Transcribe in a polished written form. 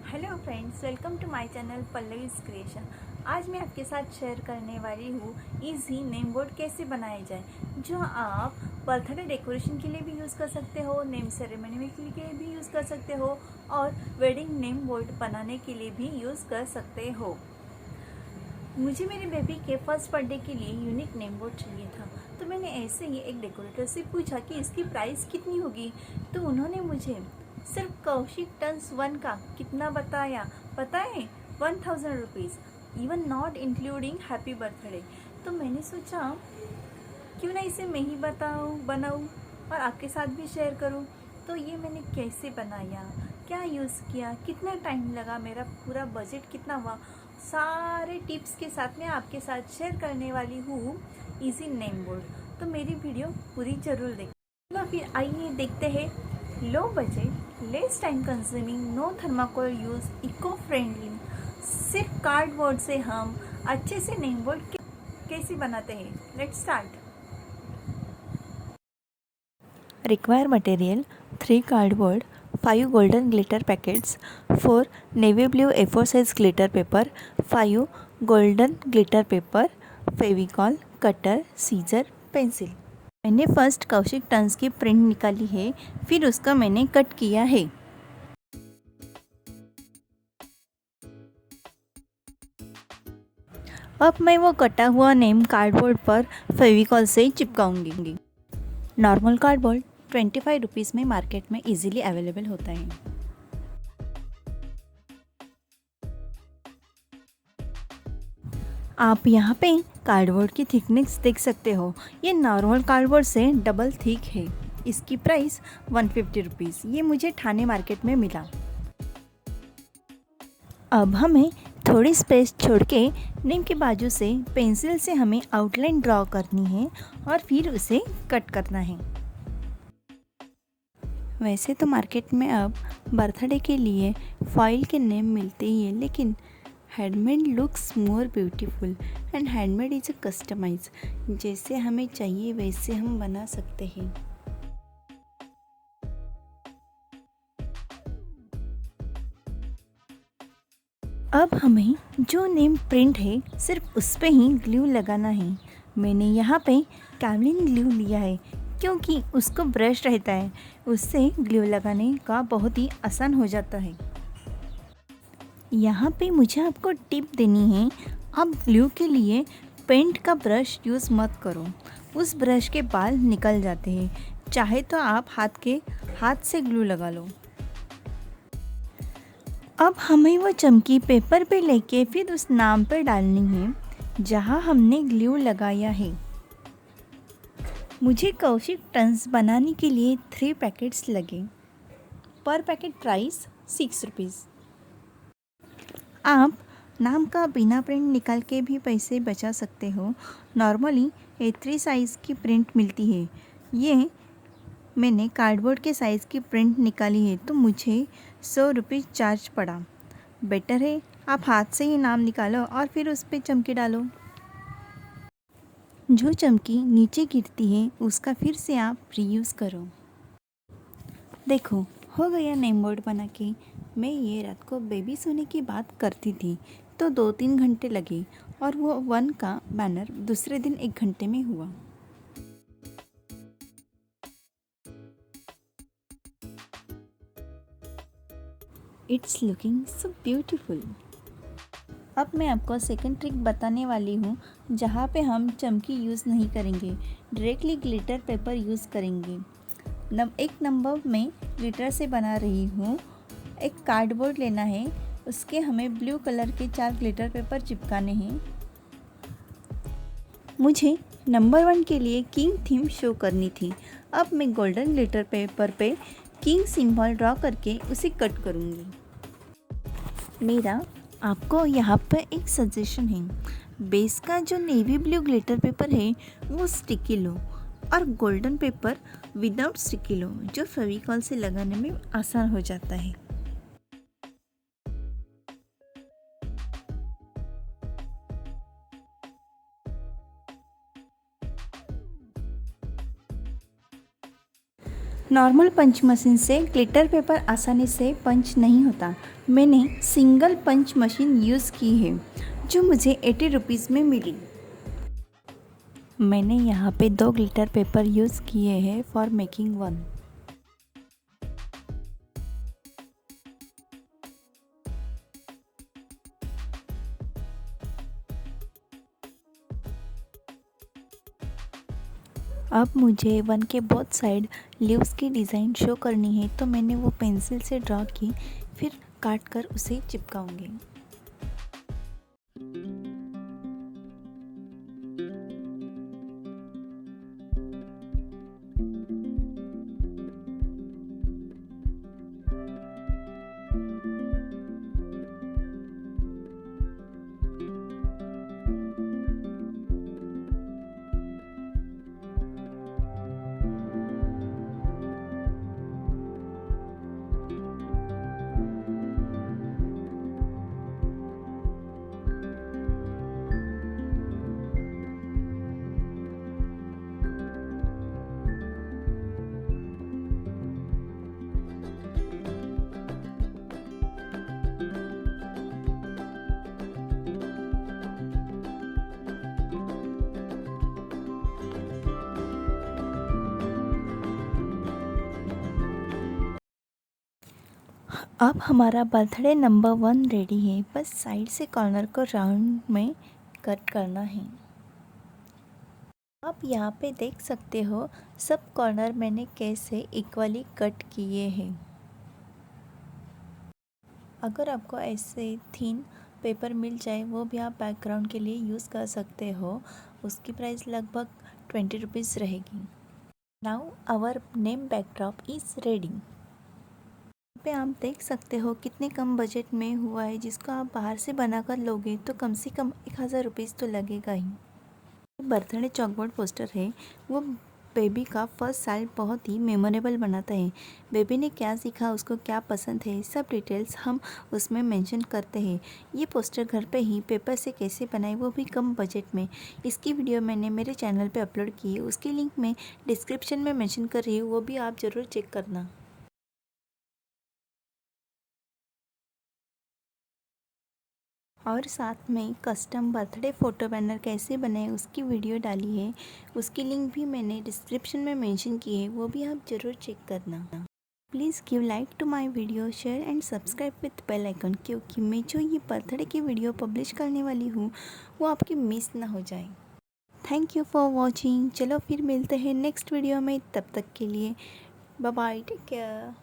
Hello friends, welcome to my channel Pallavi's creation. आज मैं आपके साथ शेयर करने वाली हूँ इजी नेम बोर्ड कैसे बनाया जाए, जो आप बर्थडे डेकोरेशन के लिए भी यूज़ कर सकते हो, नेम सेरेमनी के लिए भी यूज़ कर सकते हो और वेडिंग नेम बोर्ड बनाने के लिए भी यूज़ कर सकते हो। मुझे मेरे बेबी के फर्स्ट बर्थडे के लिए यूनिक नेम बोर्ड चाहिए था, तो मैंने ऐसे ही एक डेकोरेटर से पूछा कि इसकी प्राइस कितनी होगी। तो उन्होंने मुझे सिर्फ कौशिक टन्स वन का कितना बताया, पता है? 1000 rupees, even not including happy birthday. तो मैंने सोचा क्यों ना इसे मैं ही बनाऊँ और आपके साथ भी शेयर करूँ। तो ये मैंने कैसे बनाया, क्या यूज़ किया, कितना टाइम लगा, मेरा पूरा बजट कितना हुआ, सारे टिप्स के साथ मैं आपके साथ शेयर करने वाली हूँ इजी नेम बोर्ड। तो मेरी वीडियो पूरी ज़रूर देखें। तो फिर आइए देखते हैं। Low budget, less time consuming, no thermocol use, eco friendly, सिर्फ कार्डबोर्ड से हम अच्छे से नेम बोर्ड कैसे बनाते हैं। Let's start. Require material 3 cardboard, 5 golden glitter packets, 4 navy blue A4 size glitter paper, 5 golden glitter paper, Fevicol, cutter, scissor, pencil. मैंने first कौशिक टन्स की प्रिंट निकाली है, फिर उसका मैंने कट किया है। अब मैं वो कटा हुआ नेम कार्डबोर्ड पर फेविकॉल से चिपकाऊंगी। नॉर्मल कार्डबोर्ड 25 रुपीज़ में मार्केट में इजीली अवेलेबल होता है। आप यहाँ पे कार्डबोर्ड की थिकनेस देख सकते हो, ये नॉर्मल कार्डबोर्ड से डबल थिक है। इसकी प्राइस 150 रुपीज़, ये मुझे ठाणे मार्केट में मिला। अब हमें थोड़ी स्पेस छोड़ के नेम के बाजू से पेंसिल से हमें आउटलाइन ड्रॉ करनी है और फिर उसे कट करना है। वैसे तो मार्केट में अब बर्थडे के लिए फॉइल के नेम मिलते ही हैं, लेकिन handmade looks more beautiful and handmade is a customise. जैसे हमें चाहिए वैसे हम बना सकते हैं। अब हमें जो नेम प्रिंट है सिर्फ उस पे ही ग्लू लगाना है। मैंने यहाँ पे कैमलिन ग्लू लिया है, क्योंकि उसको ब्रश रहता है, उससे ग्लू लगाने का बहुत ही आसान हो जाता है। यहाँ पे मुझे आपको टिप देनी है, आप ग्लू के लिए पेंट का ब्रश यूज़ मत करो, उस ब्रश के बाल निकल जाते हैं। चाहे तो आप हाथ से ग्लू लगा लो। अब हमें वो चमकी पेपर पे लेके फिर उस नाम पर डालनी है जहाँ हमने ग्लू लगाया है। मुझे कौशिक टन्स बनाने के लिए 3 पैकेट्स लगे। पर पैकेट प्राइस 6 रुपीज़। आप नाम का बिना प्रिंट निकाल के भी पैसे बचा सकते हो। नॉर्मली A3 साइज़ की प्रिंट मिलती है, ये मैंने कार्डबोर्ड के साइज़ की प्रिंट निकाली है, तो मुझे 100 रुपीज़ चार्ज पड़ा। बेटर है आप हाथ से ही नाम निकालो और फिर उस पर चमकी डालो। जो चमकी नीचे गिरती है उसका फिर से आप रीयूज़ करो। देखो, हो गया नेम बोर्ड बना के। मैं ये रात को बेबी सोने की बात करती थी तो 2-3 घंटे लगे, और वो 1 का बैनर दूसरे दिन 1 घंटे में हुआ। It's looking so beautiful. अब मैं आपको सेकंड ट्रिक बताने वाली हूँ, जहाँ पे हम चमकी यूज़ नहीं करेंगे, डायरेक्टली ग्लिटर पेपर यूज़ करेंगे। एक नंबर में ग्लिटर से बना रही हूँ। एक कार्डबोर्ड लेना है, उसके हमें ब्लू कलर के 4 ग्लिटर पेपर चिपकाने हैं। मुझे नंबर 1 के लिए किंग थीम शो करनी थी। अब मैं गोल्डन ग्लिटर पेपर पे किंग सिंबल ड्रॉ करके उसे कट करूँगी। मेरा आपको यहाँ पर एक सजेशन है, बेस का जो नेवी ब्लू ग्लिटर पेपर है वो स्टिकी लो, और गोल्डन पेपर विदाउट स्टिकी लो, जो फेविकॉल से लगाने में आसान हो जाता है। नॉर्मल पंच मशीन से ग्लिटर पेपर आसानी से पंच नहीं होता। मैंने सिंगल पंच मशीन यूज़ की है जो मुझे 80 रुपीज़ में मिली। मैंने यहाँ पे 2 ग्लिटर पेपर यूज़ किए हैं फॉर मेकिंग वन। अब मुझे वन के बोथ साइड लीव्स की डिज़ाइन शो करनी है, तो मैंने वो पेंसिल से ड्रॉ की, फिर काट कर उसे चिपकाऊंगी। अब हमारा बर्थडे नंबर 1 रेडी है। बस साइड से कॉर्नर को राउंड में कट करना है। आप यहाँ पे देख सकते हो सब कॉर्नर मैंने कैसे इक्वली कट किए हैं। अगर आपको ऐसे थिन पेपर मिल जाए वो भी आप बैकग्राउंड के लिए यूज़ कर सकते हो। उसकी प्राइस लगभग 20 रुपीज़ रहेगी। Now our name backdrop is ready. पे आप देख सकते हो कितने कम बजट में हुआ है, जिसको आप बाहर से बनाकर लोगे तो कम से कम 1000 रुपीज़ तो लगेगा ही। बर्थडे चॉकबोर्ड पोस्टर है वो बेबी का फर्स्ट साल बहुत ही मेमोरेबल बनाता है। बेबी ने क्या सीखा, उसको क्या पसंद है, सब डिटेल्स हम उसमें मेंशन करते हैं। ये पोस्टर घर पे ही पेपर से कैसे बनाए वो भी कम बजट में। इसकी वीडियो मैंने मेरे चैनल पे अपलोड की है, उसकी लिंक मैं डिस्क्रिप्शन में मेंशन कर रही हूँ, वो भी आप ज़रूर चेक करना। और साथ में कस्टम बर्थडे फ़ोटो बैनर कैसे बनाए उसकी वीडियो डाली है, उसकी लिंक भी मैंने डिस्क्रिप्शन में मेंशन की है, वो भी आप ज़रूर चेक करना। Please give like to my video, share and subscribe with bell icon, क्योंकि मैं जो ये बर्थडे की वीडियो पब्लिश करने वाली हूँ वो आपकी मिस ना हो जाए। Thank you for watching. चलो फिर मिलते हैं नेक्स्ट वीडियो में, तब तक के लिए बाय बाय, टेक केयर।